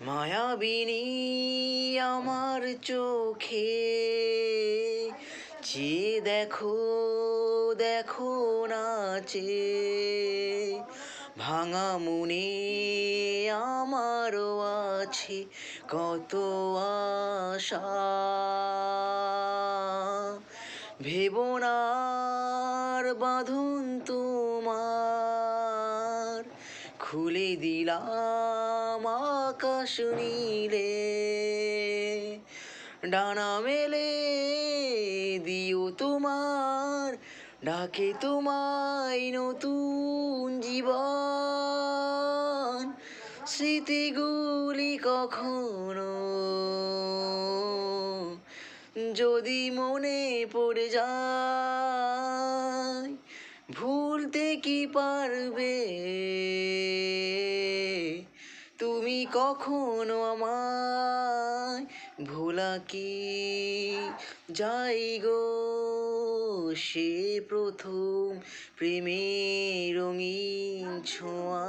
মায়াবিনী আমার চোখে চেয়ে দেখো দেখো নাচে ভাঙা মনে আমারও আছে কত আশা ভেবনার বাঁধন তোমার খুলে দিলাম আকাশ নীলে ডানা মেলে দিও তোমার ডাকে তোমায় নতুন জীবন স্মৃতিগুলি কখনো যদি মনে পড়ে যায় ভুলতে কি পারবে তুমি কখনো আমায় ভোলা কি যাই গো সে প্রথম প্রেমের রঙিন ছোঁয়া